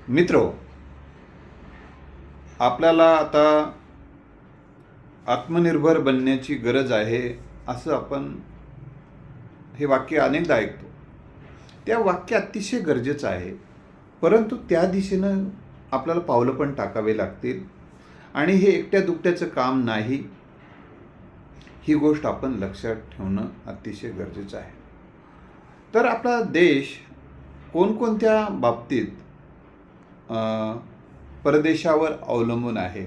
मित्रो, आपल्याला आता आत्मनिर्भर बनण्याची गरज आहे असं आपण हे वाक्य अनेकदा ऐकतो. त्या वाक्य अतिशय गरजेचं आहे, परंतु त्या दिशेनं आपल्याला पावलं पण टाकावे लागतील आणि हे एकट्या दुकट्याचं काम नाही. ही गोष्ट आपण लक्षात ठेवणं अतिशय गरजेचं आहे. तर आपला देश कोणकोणत्या बाबतीत परदेशावर अवलंबून आहे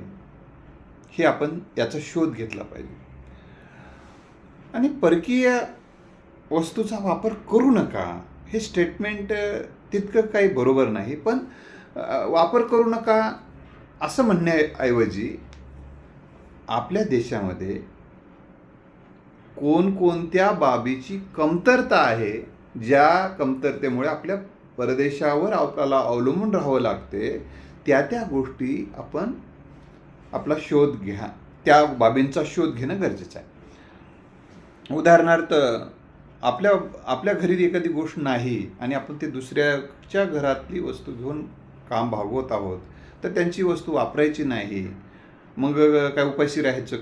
हे आपण याचा शोध घेतला पाहिजे. आणि परकीय वस्तूचा वापर करू नका हे स्टेटमेंट तितकं काही बरोबर नाही, पण वापर करू नका असं म्हणण्याऐवजी आपल्या देशामध्ये कोणकोणत्या बाबीची कमतरता आहे, ज्या कमतरतेमुळे आपल्या परदेशावर आपल्याला अवलंबून राहावं लागते, त्या गोष्टी आपण आपला शोध घ्या, त्या बाबींचा शोध घेणं गरजेचं आहे. उदाहरणार्थ, आपल्या घरी एखादी गोष्ट नाही आणि आपण ते दुसऱ्याच्या घरातली वस्तू घेऊन काम भागवत आहोत, तर त्यांची वस्तू वापरायची नाही. मग काय उपाशी राहायचं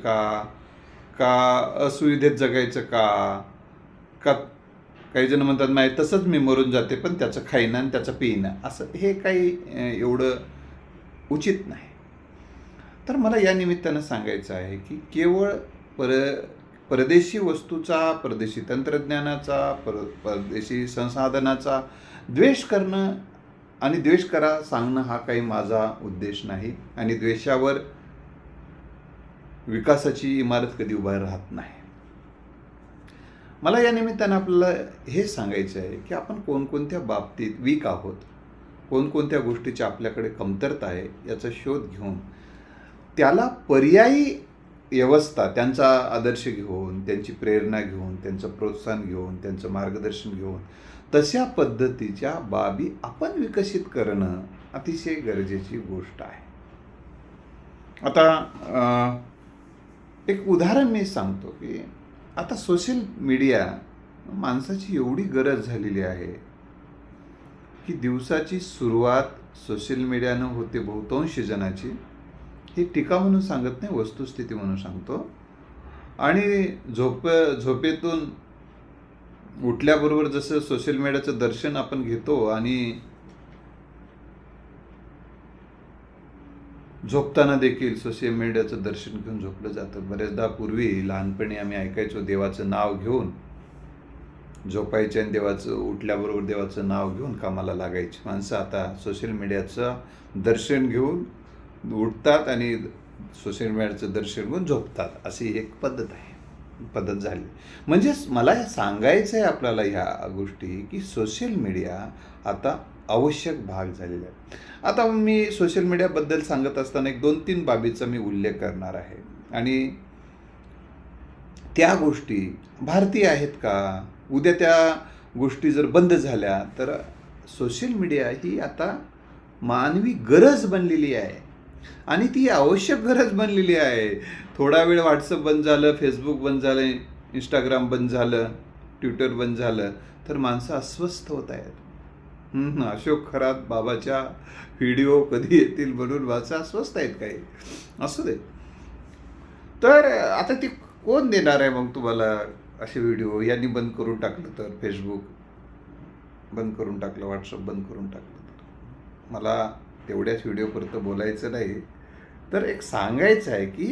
का असुविधेत जगायचं का काही जण म्हणतात नाही तसंच मी मरून जाते पण त्याचं खाईना आणि त्याचं पिईना, असं हे काही एवढं उचित नाही. तर मला या निमित्तानं सांगायचं आहे की केवळ परदेशी वस्तूचा, परदेशी तंत्रज्ञानाचा, परदेशी संसाधनाचा द्वेष करणं आणि द्वेष करा सांगणं हा काही माझा उद्देश नाही. आणि द्वेषावर विकासाची इमारत कधी उभा राहत नाही. मला या निमित्तानं आपल्याला हे सांगायचं आहे की आपण कोणकोणत्या बाबतीत वीक आहोत, कोणकोणत्या गोष्टीची आपल्याकडे कमतरता आहे याचा शोध घेऊन त्याला पर्यायी व्यवस्था, त्यांचा आदर्श घेऊन, त्यांची प्रेरणा घेऊन, त्यांचं प्रोत्साहन घेऊन, त्यांचं मार्गदर्शन घेऊन तशा पद्धतीच्या बाबी आपण विकसित करणं अतिशय गरजेची गोष्ट आहे. आता एक उदाहरण मी सांगतो की आता सोशल मीडिया माणसाची एवढी गरज झालेली आहे की दिवसाची सुरुवात सोशल मीडियानं होते बहुतांश जणाची. ही टीका म्हणून सांगत नाही, वस्तुस्थिती म्हणून सांगतो. आणि झोपेतून उठल्याबरोबर जसं सोशल मीडियाचं दर्शन आपण घेतो आणि झोपताना देखील सोशल मीडियाचं दर्शन घेऊन झोपलं जातं. बरेचदा पूर्वी लहानपणी आम्ही ऐकायचो देवाचं नाव घेऊन झोपायचे आणि उठल्याबरोबर देवाचं नाव घेऊन कामाला लागायची. माणसं आता सोशल मीडियाचं दर्शन घेऊन उठतात आणि सोशल मीडियाचं दर्शन घेऊन झोपतात, अशी एक पद्धत झाली. म्हणजेच मला हे सांगायचं आहे आपल्याला ह्या गोष्टी की सोशल मीडिया आता आवश्यक भाग झालेला आहे. आता मी सोशल मीडियाबद्दल सांगत असताना एक 2-3 बाबीचा मी उल्लेख करणार आहे. आणि त्या गोष्टी भारतीय आहेत का? उद्या त्या गोष्टी जर बंद झाल्या तर सोशल मीडिया ही आता मानवी गरज बनलेली आहे आणि ती आवश्यक गरज बनलेली आहे. थोडा वेळ व्हॉट्सअप बंद झालं, फेसबुक बंद झालं, इंस्टाग्राम बंद झालं, ट्विटर बंद झालं तर माणसं अस्वस्थ होत आहेत. अशोक खरात बाबाच्या व्हिडिओ कधी येतील म्हणून माणसं अस्वस्थ आहेत काही. असू दे. तर आता ती कोण देणार आहे मग तुम्हाला असे व्हिडिओ? यांनी बंद करून टाकलं तर, फेसबुक बंद करून टाकलं, व्हॉट्सअप बंद करून टाकलं तर मला तेवढ्याच व्हिडिओपुरतं बोलायचं नाही, तर एक सांगायचं आहे की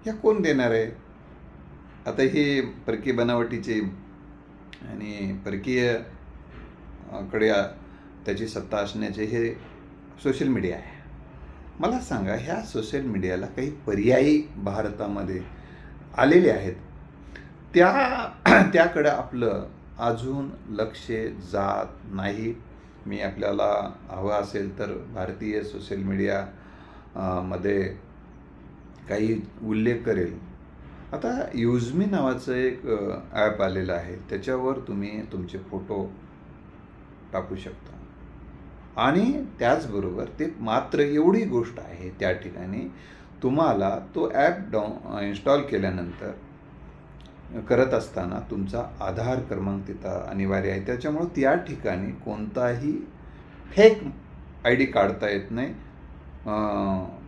ह्या कोण देणार आहे? आता हे परकीय बनावटीचे आणि परकीय कडे त्याची सत्ता असण्याचे हे सोशल मीडिया आहे. मला सांगा, ह्या सोशल मीडियाला काही पर्यायी भारतामध्ये आलेले आहेत, त्याकडं आपलं अजून लक्ष जात नाही. मी आपल्याला हवं असेल तर भारतीय सोशल मीडिया मध्ये काही उल्लेख करेल. आता युजमी नावाचं एक ॲप आलेलं आहे, त्याच्यावर तुम्ही तुमचे फोटो टाकू शकता. आणि त्याचबरोबर ते मात्र एवढी गोष्ट आहे, त्या ठिकाणी तुम्हाला तो ॲप इन्स्टॉल केल्यानंतर करत असताना तुमचा आधार क्रमांक तिथं अनिवार्य आहे. त्याच्यामुळं त्या ठिकाणी कोणताही फेक आय डी काढता येत नाही,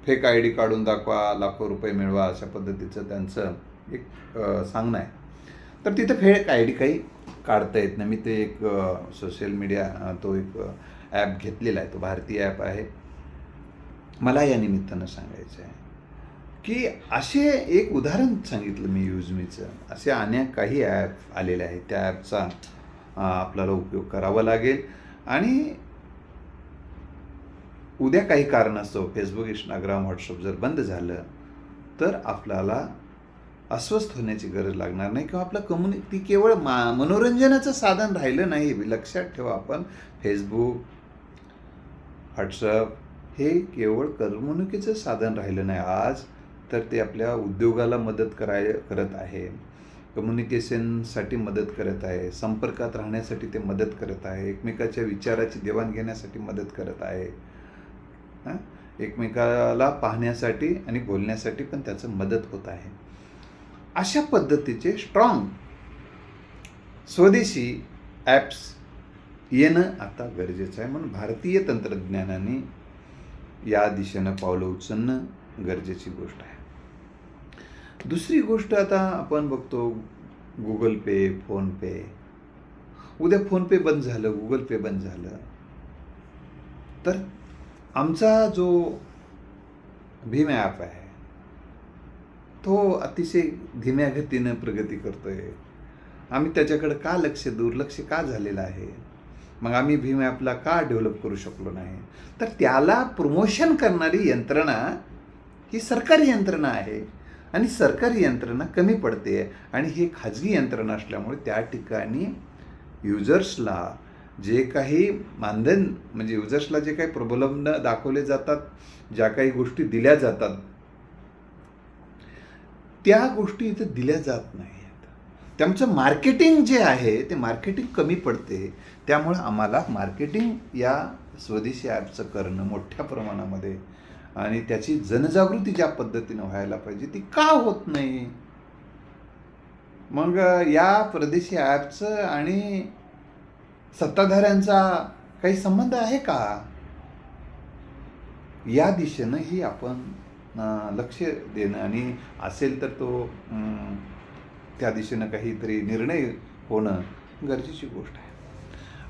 फेक आय डी काढून दाखवा, लाखो रुपये मिळवा, अशा पद्धतीचं त्यांचं एक सांगणं आहे. तर तिथं फेक आय डी काही काढता येत नाही. मी ते एक सोशल मीडिया तो एक ॲप घेतलेला आहे, तो भारतीय ॲप आहे. मला या निमित्तानं सांगायचं आहे की असे एक उदाहरण सांगितलं मी युजमीचं, असे अनेक काही ॲप आलेले आहेत. त्या ॲपचा आपल्याला उपयोग करावा लागेल. आणि उद्या काही कारणास्तव फेसबुक, इंस्टाग्राम, व्हॉट्सअप जर बंद झालं तर आपल्याला अस्वस्थ होण्याची गरज लागणार नाही, किंवा आपलं ती केवळ मनोरंजनाचं साधन राहिलं नाही. लक्षात ठेवा, आपण फेसबुक, व्हॉट्सअप हे केवळ करमणुकीचं साधन राहिलं नाही आज, तर ते आपल्या उद्योगाला मदत करत आहे, कम्युनिकेशनसाठी मदत करत आहे, संपर्कात राहण्यासाठी ते मदत करत आहे, एकमेकाच्या विचाराची देवाणघेण्यासाठी मदत करत आहे, एकमेकाला पाहण्यासाठी आणि बोलण्यासाठी पण त्याचं मदत होत आहे. अशा पद्धतीचे स्ट्रॉंग स्वदेशी ॲप्स येणं आता गरजेचं आहे. म्हणून भारतीय तंत्रज्ञानाने या दिशेनं पावलं उचलणं गरजेची गोष्ट आहे. दुसरी गोष्ट, आता आपण बघतो गुगल पे, फोनपे. उद्या फोनपे बंद झालं, गुगल पे बंद झालं, तर आमचा जो भीम ॲप आहे तो अतिशय धीम्या गतीनं प्रगती करतोय. आम्ही त्याच्याकडे का दुर्लक्ष का झालेलं आहे? मग आम्ही भीम ॲपला का डेव्हलप करू शकलो नाही? तर त्याला प्रमोशन करणारी यंत्रणा ही सरकारी यंत्रणा आहे, आणि सरकारी यंत्रणा कमी पडते, आणि ही खाजगी यंत्रणा असल्यामुळे त्या ठिकाणी युजर्सला जे काही मानधन, म्हणजे युजर्सला जे काही प्रबोधन दाखवले जातात, ज्या काही गोष्टी दिल्या जातात, त्या गोष्टी इथं दिल्या जात नाहीत. त्यांचं मार्केटिंग जे आहे ते मार्केटिंग कमी पडते. त्यामुळं आम्हाला मार्केटिंग या स्वदेशी ॲपचं करणं मोठ्या प्रमाणामध्ये, आणि त्याची जनजागृती ज्या पद्धतीनं व्हायला पाहिजे ती का होत नाही? मग या परदेशी ॲपचं आणि सत्ताधाऱ्यांचा काही संबंध आहे का? या दिशेनं ही आपण लक्ष देणं, आणि असेल तर तो त्या दिशेनं काहीतरी निर्णय होणं गरजेची गोष्ट आहे.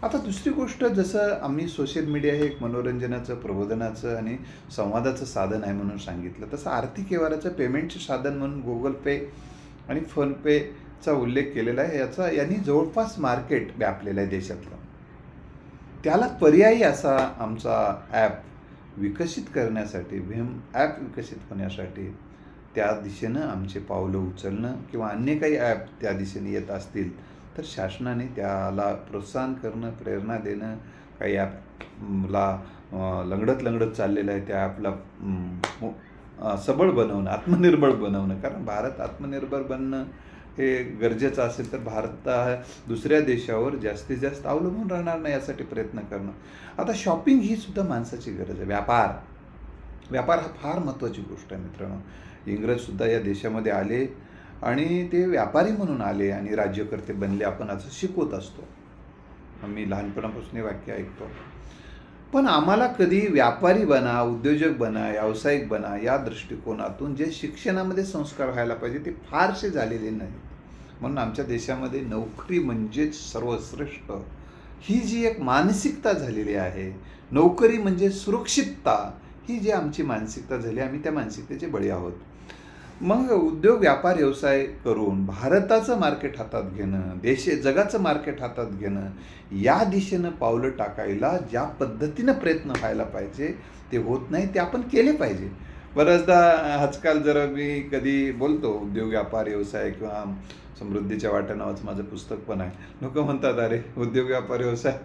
आता दुसरी गोष्ट, जसं आम्ही सोशल मीडिया हे एक मनोरंजनाचं, प्रबोधनाचं आणि संवादाचं साधन आहे म्हणून सांगितलं, तसं आर्थिक व्यवहाराचं पेमेंटचे साधन म्हणून गुगल पे आणि फोनपेचा उल्लेख केलेला आहे. यांनी जवळपास मार्केट व्यापलेलं आहे देशातलं. त्याला पर्यायी असा आमचा ॲप विकसित करण्यासाठी, भीम ॲप विकसित होण्यासाठी त्या दिशेनं आमचे पावलं उचलणं, किंवा अन्य काही ॲप त्या दिशेने येत असतील तर शासनाने त्याला प्रोत्साहन करणं, प्रेरणा देणं. काही ॲपला लंगडत चाललेलं आहे, त्या ॲपला सबळ बनवणं, आत्मनिर्भर बनवणं. कारण भारत आत्मनिर्भर बनणं हे गरजेचं असेल तर भारत दुसऱ्या देशावर जास्तीत जास्त अवलंबून राहणार नाही, यासाठी प्रयत्न करणं. आता शॉपिंग ही सुद्धा माणसाची गरज आहे. व्यापार हा फार महत्त्वाची गोष्ट आहे मित्रांनो. इंग्रजसुद्धा या देशामध्ये आले आणि ते व्यापारी म्हणून आले आणि राज्यकर्ते बनले, आपण असं शिकवत असतो. मी लहानपणापासून हे वाक्य ऐकतो. पण आम्हाला कधी व्यापारी बना, उद्योजक बना, व्यावसायिक बना या दृष्टिकोनातून जे शिक्षणामध्ये संस्कार व्हायला पाहिजे ते फारसे झालेले नाहीत. म्हणून आमच्या देशामध्ये नोकरी म्हणजेच सर्वश्रेष्ठ ही जी एक मानसिकता झालेली आहे, नोकरी म्हणजे सुरक्षितता, ही जी आमची मानसिकता झाली, आम्ही त्या मानसिकतेचे बळी आहोत. मग उद्योग, व्यापार, व्यवसाय करून भारताचं मार्केट हातात घेणं, जगाचं मार्केट हातात घेणं, या दिशेनं पावलं टाकायला ज्या पद्धतीनं प्रयत्न व्हायला पाहिजे ते होत नाही, ते आपण केले पाहिजे. बऱ्याचदा आजकाल जरा मी कधी बोलतो उद्योग, व्यापार, व्यवसाय किंवा समृद्धीच्या वाट्या नावाचं माझं पुस्तक पण आहे. लोक म्हणतात, अरे उद्योग, व्यापार, व्यवसाय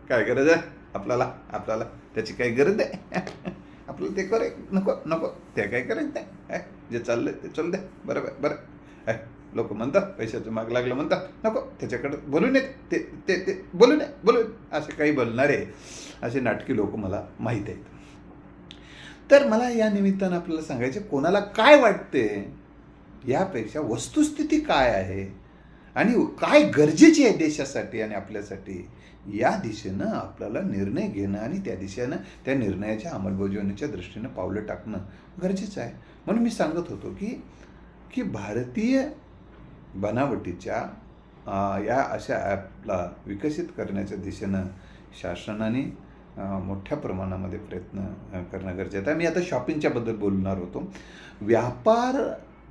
काय गरज आहे आपल्याला त्याची काही गरज आहे? आपल्याला ते करे नको ते काय करायचं नाही, जे चाललंय ते चालू द्या, बरं. लोक म्हणतात पैशाचं माग लागलं, म्हणतात नको त्याच्याकडे बोलू नये, ते बोलू असे काही बोलणारे असे नाटकी लोक मला माहीत आहेत. तर मला या निमित्तानं आपल्याला सांगायचे, कोणाला काय वाटते यापेक्षा वस्तुस्थिती काय आहे आणि काय गरजेचे आहे देशासाठी आणि आपल्यासाठी, या दिशेनं आपल्याला निर्णय घेणं आणि त्या दिशेनं त्या निर्णयाच्या अंमलबजावणीच्या दृष्टीनं पावलं टाकणं गरजेचं आहे. म्हणून मी सांगत होतो की की भारतीय बनावटीच्या या अशा ॲपला विकसित करण्याच्या दिशेनं शासनाने मोठ्या प्रमाणामध्ये प्रयत्न करणं गरजेचं आहे. मी आता शॉपिंगच्याबद्दल बोलणार होतो. व्यापार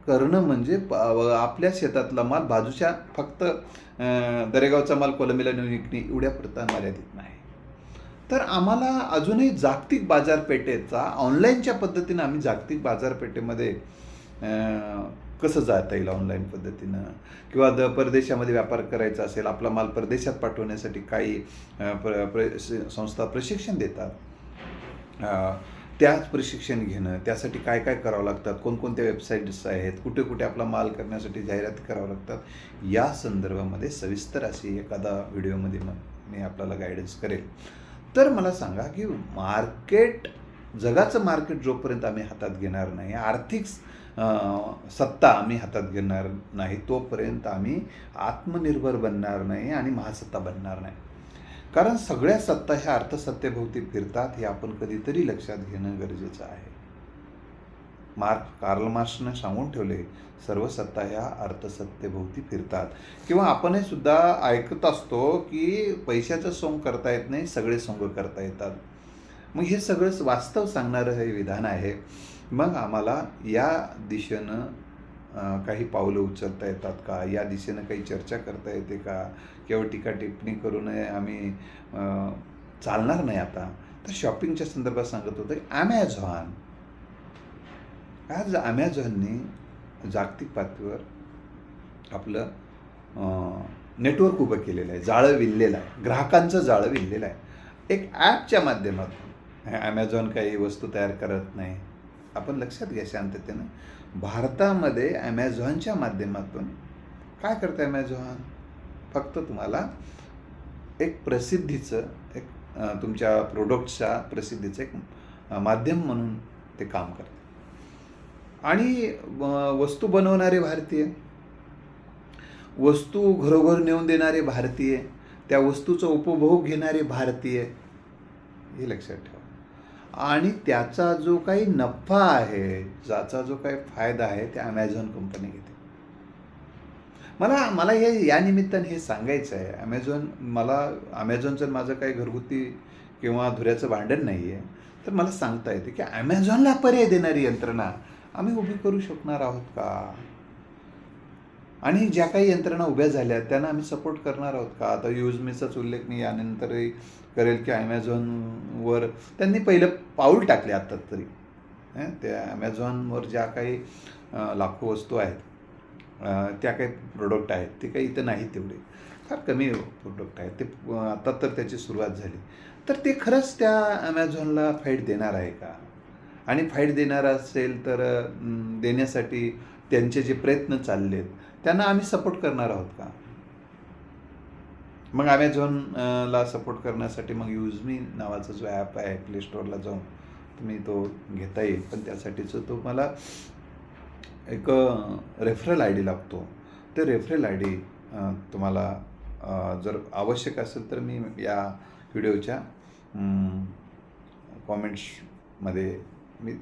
करणं म्हणजे आपल्या शेतातला माल बाजूच्या फक्त दरेगावचा माल कोलंबीला नेऊन विकणे एवढ्यापुरता मर्यादित नाही. तर आम्हाला अजूनही जागतिक बाजारपेठेचा ऑनलाईनच्या पद्धतीनं आम्ही जागतिक बाजारपेठेमध्ये कसं जाता येईल ऑनलाईन पद्धतीनं, किंवा परदेशामध्ये व्यापार करायचा असेल, आपला माल परदेशात पाठवण्यासाठी काही संस्था प्रशिक्षण देतात. त्याच प्रशिक्षण घेणं, त्यासाठी काय काय करावं लागतात, कोणकोणत्या वेबसाईट्स आहेत, कुठे कुठे आपला माल करण्यासाठी जाहिराती करावं लागतात, या संदर्भामध्ये सविस्तर अशी एखादा व्हिडिओमध्ये मी आपल्याला गायडन्स करेल. तर मला सांगा की जगाचं मार्केट जोपर्यंत आम्ही हातात घेणार नाही, आर्थिक सत्ता आम्ही हातात घेणार नाही, तोपर्यंत आम्ही आत्मनिर्भर बनणार नाही आणि महासत्ता बनणार नाही. कारण सगळ्या सत्ता ह्या अर्थसत्तेभोवती फिरतात, हे आपण कधीतरी लक्षात घेणं गरजेचं आहे. कार्ल मार्क्सनं सांगून ठेवले, सर्व सत्ता ह्या अर्थसत्तेभोवती फिरतात. किंवा आपणही सुद्धा ऐकत असतो की पैशाचं सोंग करता येत नाही, सगळे सोंग करता येतात. मग हे सगळंच वास्तव सांगणारं हे विधान आहे. मग आम्हाला या दिशेनं काही पावलं उचलता येतात का, या दिशेनं काही चर्चा करता येते का, किंवा टीका टिप्पणी करून आम्ही चालणार नाही. आता तर शॉपिंगच्या संदर्भात सांगत होतं. आज ॲमेझॉनने जागतिक पातळीवर आपलं नेटवर्क उभं केलेलं आहे, जाळं विणलेलं आहे, ग्राहकांचं जाळं विणलेलं आहे. एक ॲपच्या माध्यमातून ॲमेझॉन काही वस्तू तयार करत नाही. आपण लक्षात घ्या शांततेनं. भारतामध्ये ॲमेझॉनच्या माध्यमातून काय करतं ॲमेझॉन? फक्त तुम्हाला एक प्रसिद्धीचं, एक तुमच्या प्रोडक्टच्या प्रसिद्धीचं एक माध्यम म्हणून ते काम करतं. आणि वस्तू बनवणारे भारतीय, वस्तू घरोघर नेऊन देणारे भारतीय, त्या वस्तूचा उपभोग घेणारे भारतीय, हे लक्षात ठेवा. आणि त्याचा जो काही नफा आहे, ज्याचा जो काही फायदा आहे, ते ॲमेझॉन कंपनी घेते. मला हे या निमित्ताने हे सांगायचं आहे. ॲमेझॉनचं माझं काही घरगुती किंवा धुऱ्याचं भांडण नाही आहे. तर मला सांगता येते की ॲमेझॉनला पर्याय देणारी यंत्रणा आम्ही उभी करू शकणार आहोत का? आणि ज्या काही यंत्रणा उभ्या झाल्या त्यांना आम्ही सपोर्ट करणार आहोत का? आता यूजमीचाच उल्लेख मी यानंतरही करेल की ॲमेझॉनवर त्यांनी पहिलं पाऊल टाकले आत्ता तरी. त्या ॲमेझॉनवर ज्या काही लाखो वस्तू आहेत, त्या काही प्रोडक्ट आहेत, ते काही इथं नाहीत, तेवढे फार कमी प्रोडक्ट आहेत ते. आता तर त्याची सुरुवात झाली. तर ते खरंच त्या ॲमेझॉनला फाईट देणार आहे का? आणि फाईट देणार असेल तर देण्यासाठी त्यांचे जे प्रयत्न चाललेत त्यांना आम्ही सपोर्ट करणार आहोत का? मग ॲमेझॉनला सपोर्ट करण्यासाठी मग यूजमी नावाचा जो ॲप आहे, प्ले स्टोअरला जाऊन तुम्ही तो घेता येईल. पण त्यासाठीचं तुम्हाला एक रेफरल आय डी लागतो. ते रेफरल आय डी तुम्हाला जर आवश्यक असेल तर मी या व्हिडिओच्या कॉमेंट्समध्ये मी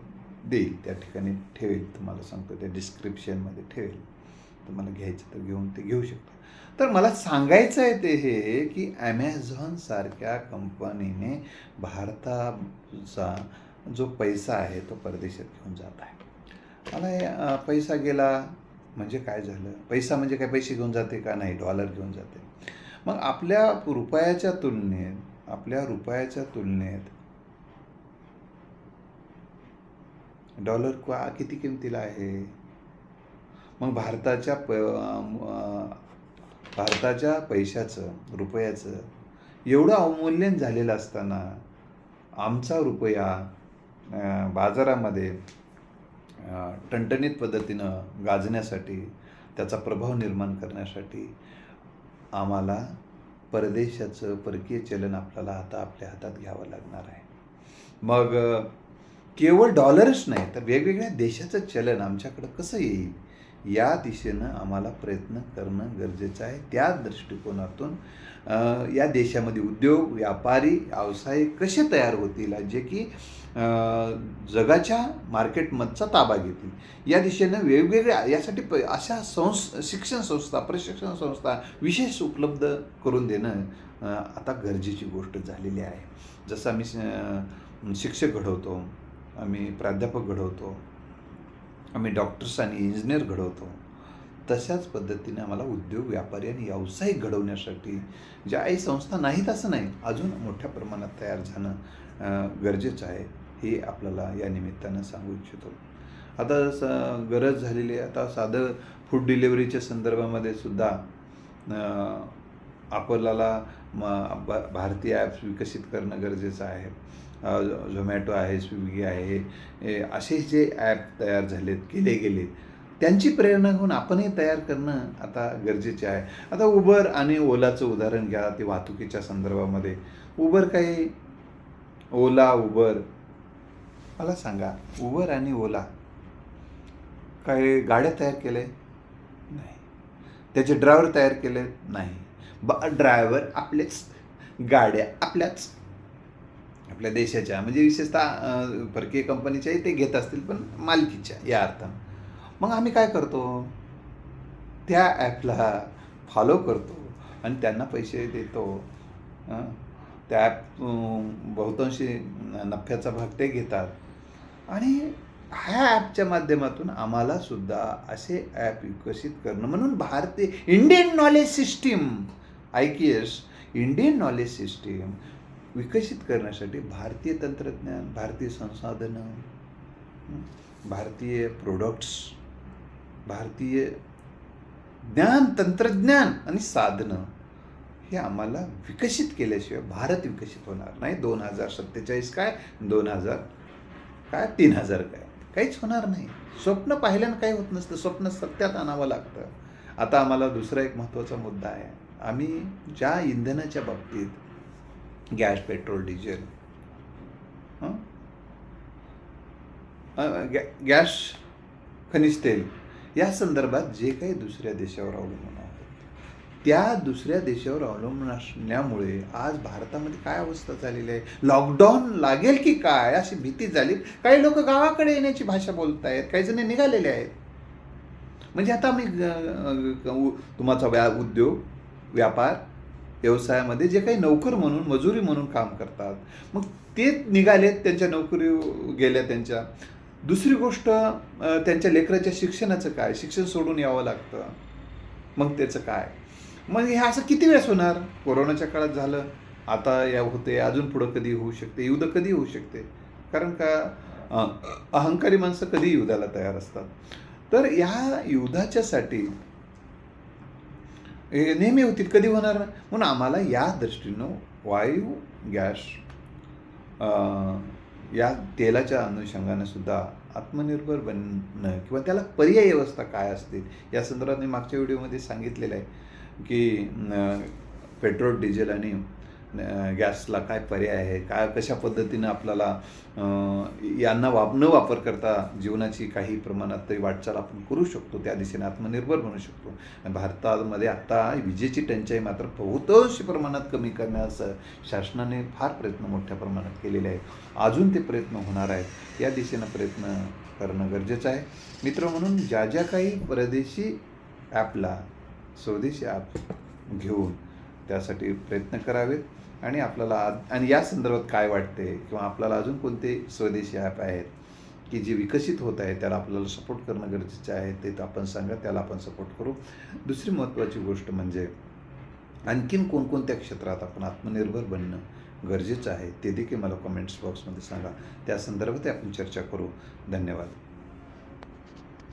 देईल, त्या ठिकाणी ठेवेल, तुम्हाला सांगतो त्या डिस्क्रिप्शनमध्ये ठेवेल. तुम्हाला घ्यायचं तर घेऊ शकता. तर मला सांगायचं आहे ते हे की ॲमेझॉनसारख्या कंपनीने भारताचा जो पैसा आहे तो परदेशात घेऊन जात आहे. मला पैसा गेला म्हणजे काय झालं? पैसा म्हणजे काय पैसे घेऊन जाते का? नाही, डॉलर घेऊन जाते. मग आपल्या रुपयाच्या तुलनेत डॉलर किती किमतीला आहे? मग भारताच्या पैशाचं, रुपयाचं एवढं अवमूल्यन झालेलं असताना आमचा रुपया बाजारामध्ये टणटणीत पद्धतीनं गाजण्यासाठी, त्याचा प्रभाव निर्माण करण्यासाठी आम्हाला परदेशाचं परकीय चलन आपल्याला आता आपल्या हातात घ्यावं लागणार आहे. मग केवळ डॉलरच नाही तर वेगवेगळ्या देशाचं चलन आमच्याकडं कसं येईल, या दिशेनं आम्हाला प्रयत्न करणं गरजेचं आहे. त्या दृष्टिकोनातून या देशामध्ये उद्योग, व्यापारी, व्यावसायिक कसे तयार होतील जे की जगाच्या मार्केटमधचा ताबा घेतील. या दिशेनं वेगवेगळ्या यासाठी अशा शिक्षण संस्था, प्रशिक्षण संस्था विशेष उपलब्ध करून देणं आता गरजेची गोष्ट झालेली आहे. जसं आम्ही शिक्षक घडवतो, आम्ही प्राध्यापक घडवतो, आम्ही डॉक्टर्स आणि इंजिनियर घडवतो, तशाच पद्धतीने आम्हाला उद्योग, व्यापारी आणि व्यावसायिक घडवण्यासाठी ज्या काही संस्था नाहीत असं नाही, अजून मोठ्या प्रमाणात तयार झाणं गरजेचं आहे, हे आपल्याला या निमित्तानं सांगू इच्छितो. आता गरज झालेली आहे. आता साधं फूड डिलिव्हरीच्या संदर्भामध्ये सुद्धा आपल्याला भारतीय ॲप्स विकसित करणं गरजेचं आहे. झोमॅटो आहे, स्विगी आहे, असे जे ॲप तयार झालेत, केले गेले, त्यांची प्रेरणा घेऊन आपणही तयार करणं आता गरजेचे आहे. आता उबर आणि ओलाचं उदाहरण घ्या, ते वाहतुकीच्या संदर्भामध्ये. उबर काही ओला, उबर, मला सांगा, उबर आणि ओला काय गाड्या तयार केले? नाही. त्याचे ड्रायव्हर तयार केले? नाही. ड्रायव्हर आपलेच, गाड्या आपल्याच, आपल्या देशाच्या, म्हणजे विशेषतः परकीय कंपनीच्याही ते घेत असतील, पण मालकीच्या या अर्थानं. मग आम्ही काय करतो? त्या ॲपला फॉलो करतो आणि त्यांना पैसे देतो. त्या ॲप बहुतांशी नफ्याचा भाग ते घेतात आणि ह्या ॲपच्या माध्यमातून आम्हाला सुद्धा असे ॲप विकसित करणं, म्हणून भारतीय Indian knowledge system, IKS Indian knowledge system विकसित करण्यासाठी भारतीय तंत्रज्ञान, भारतीय संसाधनं, भारतीय प्रोडक्ट्स, भारतीय ज्ञान, तंत्रज्ञान आणि साधनं हे आम्हाला विकसित केल्याशिवाय भारत विकसित होणार नाही. 2047 काय, 2000 काय, 3000 काय, काहीच होणार नाही. स्वप्न पाहिल्यानं काही होत नसतं, स्वप्न सत्यात आणावं लागतं. आता आम्हाला दुसरा एक महत्त्वाचा मुद्दा आहे. आम्ही ज्या इंधनाच्या बाबतीत गॅस, पेट्रोल, डिझेल, गॅस, खनिज तेल या संदर्भात जे काही दुसऱ्या देशावर अवलंबून आहोत, त्या दुसऱ्या देशावर अवलंबून असल्यामुळे आज भारतामध्ये काय अवस्था झालेली आहे, लॉकडाऊन लागेल की काय अशी भीती झाली. काही लोक गावाकडे येण्याची भाषा बोलत आहेत, काही जण निघालेले आहेत. म्हणजे आता आम्ही तुमचा उद्योग, व्यापार, व्यवसायामध्ये जे काही नोकर म्हणून, मजुरी म्हणून काम करतात, मग ते निघालेत, त्यांच्या नोकरी गेल्या त्यांच्या. दुसरी गोष्ट, त्यांच्या लेकराच्या शिक्षणाचं काय, शिक्षण सोडून यावं लागतं, मग त्याचं काय. मग हे असं किती वेळेस होणार? कोरोनाच्या काळात झालं, आता या होते, अजून पुढं कधी होऊ शकते, युद्ध कधी होऊ शकते, कारण का अहंकारी माणसं कधी युद्धाला तयार असतात. तर या युद्धाच्यासाठी नेहमी होतील, कधी होणार. म्हणून आम्हाला या दृष्टीनं वायू, गॅस, या तेलाच्या अनुषंगाने सुद्धा आत्मनिर्भर बनणं किंवा त्याला पर्यायी व्यवस्था काय असतील या संदर्भात मी मागच्या व्हिडिओमध्ये सांगितलेलं आहे की पेट्रोल, डिझेल आणि गॅसला काय पर्याय आहे, काय कशा पद्धतीनं आपल्याला यांना न वापर करता जीवनाची काही प्रमाणात तरी वाटचाल आपण करू शकतो, त्या दिशेने आत्मनिर्भर बनू शकतो. आणि भारतामध्ये आत्ता विजेची टंचाई मात्र बहुतांश प्रमाणात कमी करण्याचं शासनाने फार प्रयत्न मोठ्या प्रमाणात केलेले आहेत. अजून ते प्रयत्न होणार आहेत, या दिशेनं प्रयत्न करणं गरजेचं आहे. मित्र म्हणून ज्या ज्या काही परदेशी ॲपला स्वदेशी ॲप घेऊन त्यासाठी प्रयत्न करावेत. आणि आपल्याला आणि या संदर्भात काय वाटते किंवा आपल्याला अजून कोणते स्वदेशी ॲप आहेत की जे विकसित होत आहे, त्याला आपल्याला सपोर्ट करणं गरजेचं आहे, ते आपण सांगा, त्याला आपण सपोर्ट करू. दुसरी महत्त्वाची गोष्ट म्हणजे आणखीन कोणकोणत्या क्षेत्रात आपण आत्मनिर्भर बनणं गरजेचं आहे ते देखील मला कमेंट्स बॉक्समध्ये सांगा. त्या संदर्भात आपण चर्चा करू. धन्यवाद.